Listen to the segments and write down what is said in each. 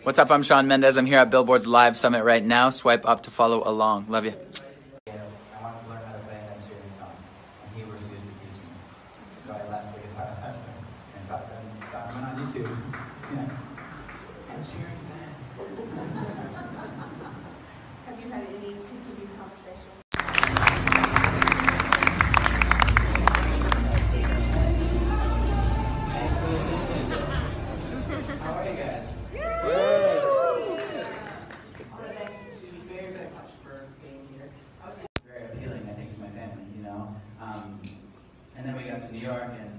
What's up? I'm Shawn Mendes. I'm here at Billboard's Live Summit right now. Swipe up to follow along. Love you. I wanted to learn how to play an Ed Sheeran song, and he refused to teach me. So I left the guitar lesson and taught him on YouTube. Yeah. Ed Sheeran fan. Have you had any continued conversation? How are you guys? Very appealing, I think, to my family, you know. And then we got to New York, and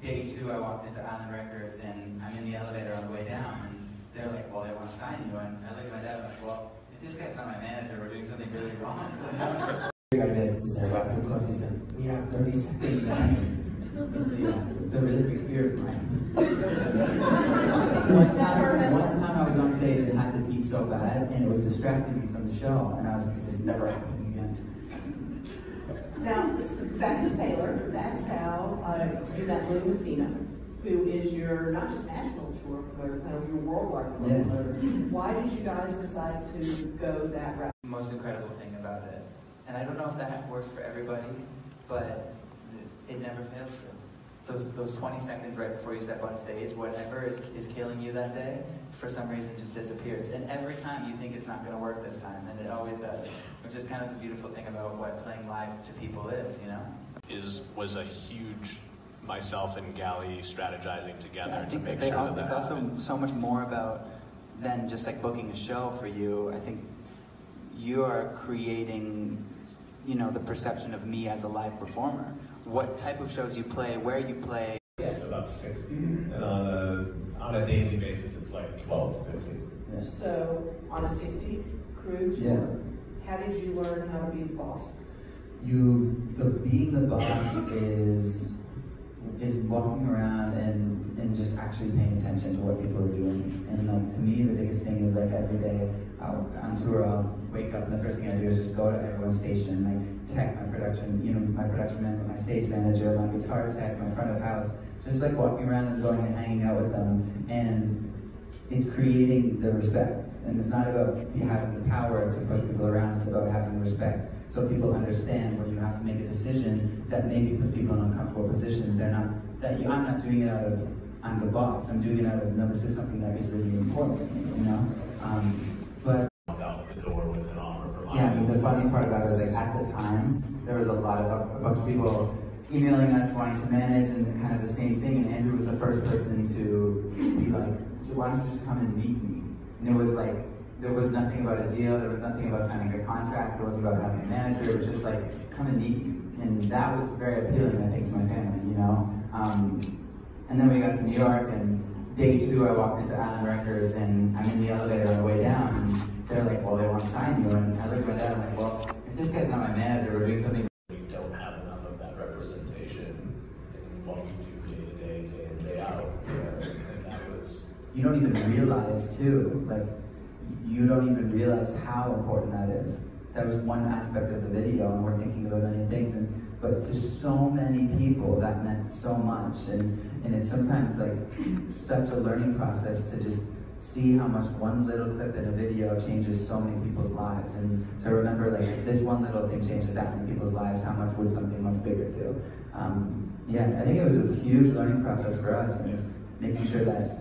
day 2 I walked into Island Records, and I'm in the elevator on the way down, and they're like, well, they want to sign you. And I look at my dad, I'm like, well, if this guy's not my manager, we're doing something really wrong. We got a bit, he said, got too close, he said, we have 30 seconds left. So yeah, it's a really big fear of mine. One time I was on stage and had to be so bad, and it was distracting me from the show, and I was like, this is never happening again. Now, back to Taylor, that's how you met Lou Messina, who is your, not just national tour player, but your worldwide tour player. Why did you guys decide to go that route? The most incredible thing about it, and I don't know if that works for everybody, but it never fails to. Those 20 seconds right before you step on stage, whatever is killing you that day, for some reason just disappears. And every time you think it's not going to work this time, and it always does, which is kind of the beautiful thing about what playing live to people is, you know? Was a huge myself and Gally strategizing together to think make that sure that it's also so much more about than just like booking a show for you. I think you are creating, you know, the perception of me as a live performer. What type of shows you play, where you play. It's about 60, and on a daily basis, it's like 12 to 15. Yeah. So, on a 60 crew tour, how did you learn how to be the boss? Being the boss is walking around and just actually paying attention to what people are doing. And like, to me, the biggest thing is like every day on tour, I'll wake up and the first thing I do is just go to everyone's station, like tech, my production manager, my stage manager, my guitar tech, my front of house, just like walking around and going and hanging out with them. And it's creating the respect. And it's not about having the power to push people around, it's about having respect. So people understand when you have to make a decision that maybe puts people in uncomfortable positions. I'm not doing it out of, I'm the boss. I'm doing it out of, no, this is something that is really important, you know? But Out the door with an offer for yeah, I mean, the funny part about it is like at the time, there was a bunch of people emailing us wanting to manage and kind of the same thing. And Andrew was the first person to be like, why don't you just come and meet me? And it was like, there was nothing about a deal, there was nothing about signing a contract, it wasn't about having a manager, it was just like, come and meet me. And that was very appealing, I think, to my family, you know? And then we got to New York, and day 2 I walked into Island Records, and I'm in the elevator on the way down, and they're like, well, they want to sign you. And I look at my dad, I'm like, well, if this guy's not my manager, we're doing something. We don't have enough of that representation in what we do day to day, day in, day out. And that was... You don't even realize, too, like, you don't even realize how important that is. That was one aspect of the video, and we're thinking about a million things, but to so many people that meant so much, and it's sometimes like such a learning process to just see how much one little clip in a video changes so many people's lives, and to remember, like, if this one little thing changes that many people's lives, how much would something much bigger do? Yeah, I think it was a huge learning process for us, and making sure that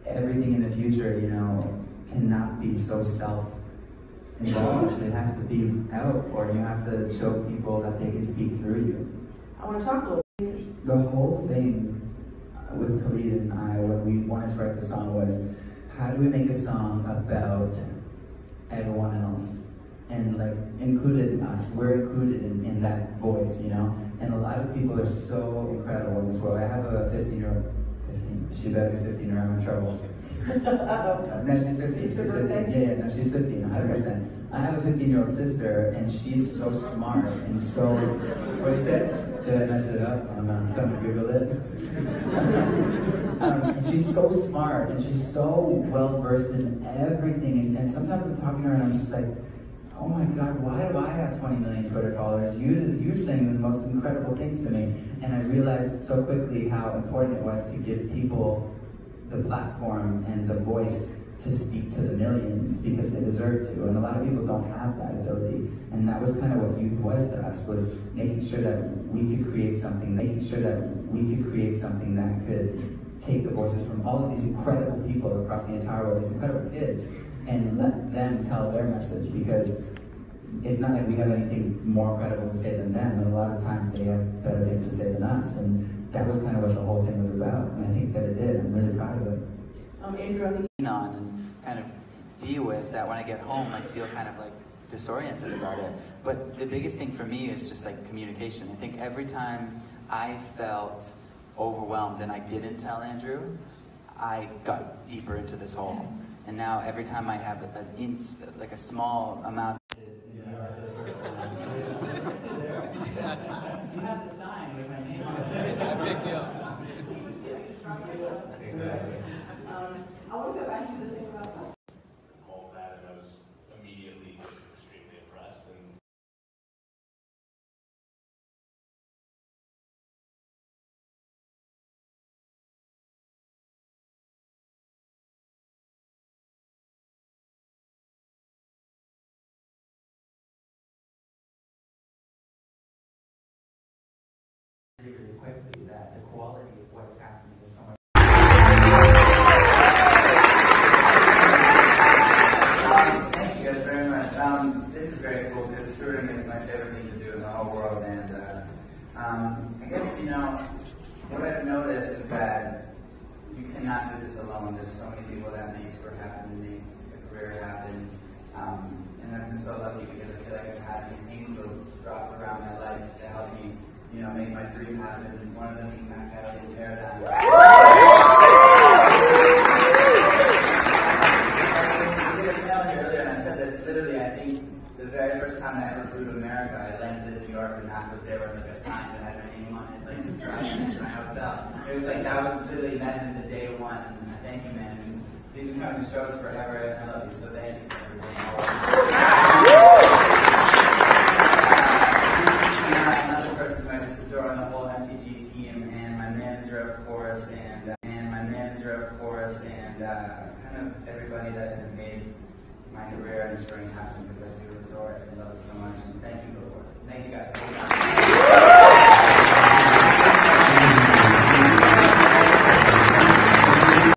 everything in the future, you know, cannot be so self-involved. It has to be out, or you have to show people that they can speak through you. I want to talk a little bit. The whole thing with Khalid and I, when we wanted to write the song, was how do we make a song about everyone else? And like, included us, we're included in that voice, you know? And a lot of people are so incredible in this world. I have a 15-year-old, she better be 15 or I'm in trouble. No, she's 15. She's 15. Yeah, no, she's 15, 100%. I have a 15-year-old sister, and she's so smart and so. What did you say? Did I mess it up? Oh no, someone Google it. She's so smart, and she's so well versed in everything. And sometimes I'm talking to her, and I'm just like, oh my God, why do I have 20 million Twitter followers? You're saying the most incredible things to me. And I realized so quickly how important it was to give people the platform and the voice to speak to the millions because they deserve to, and a lot of people don't have that ability. And that was kind of what youth was to us, was making sure that we could create something, that could take the voices from all of these incredible people across the entire world, these incredible kids, and let them tell their message, because it's not like we have anything more incredible to say than them, and a lot of times they have better things to say than us, and that was kind of what the whole thing was about, and I think that it did. I'm really proud of it. Andrew, I think On and kind of be with that when I get home, like feel kind of like disoriented about it. But the biggest thing for me is just like communication. I think every time I felt overwhelmed and I didn't tell Andrew, I got deeper into this hole. And now every time I have like a small amount. You have the sign with my name on it. Big deal. Exactly. I want to go back to the thing about us. All that, and I was immediately just extremely impressed. And really quickly that the quality of what's happening is so much. Thank you guys very much. This is very cool because touring is my favorite thing to do in the whole world, and I guess, you know, what I've noticed is that you cannot do this alone. There's so many people that make tour happen, make a career happen, and I've been so lucky because I feel like I've had these angels drop around my life to help me, you know, make my dream happen. One of them being Matt Kelly and Paradigm. Earlier, and I said this, literally, I think the very first time I ever flew to America, I landed in New York and Matt was there with like a sign that had my name on it, like to drive into my hotel. It was like, that was literally meant the day one, and I thank you, man. And you've been coming to shows forever, and I love you, so thank you for another person who I just adore on the whole MTG team, and my manager, of course, and kind of everybody that has made my career and touring happen, because I do adore it and love it so much. And thank you, Billboard. Thank you guys.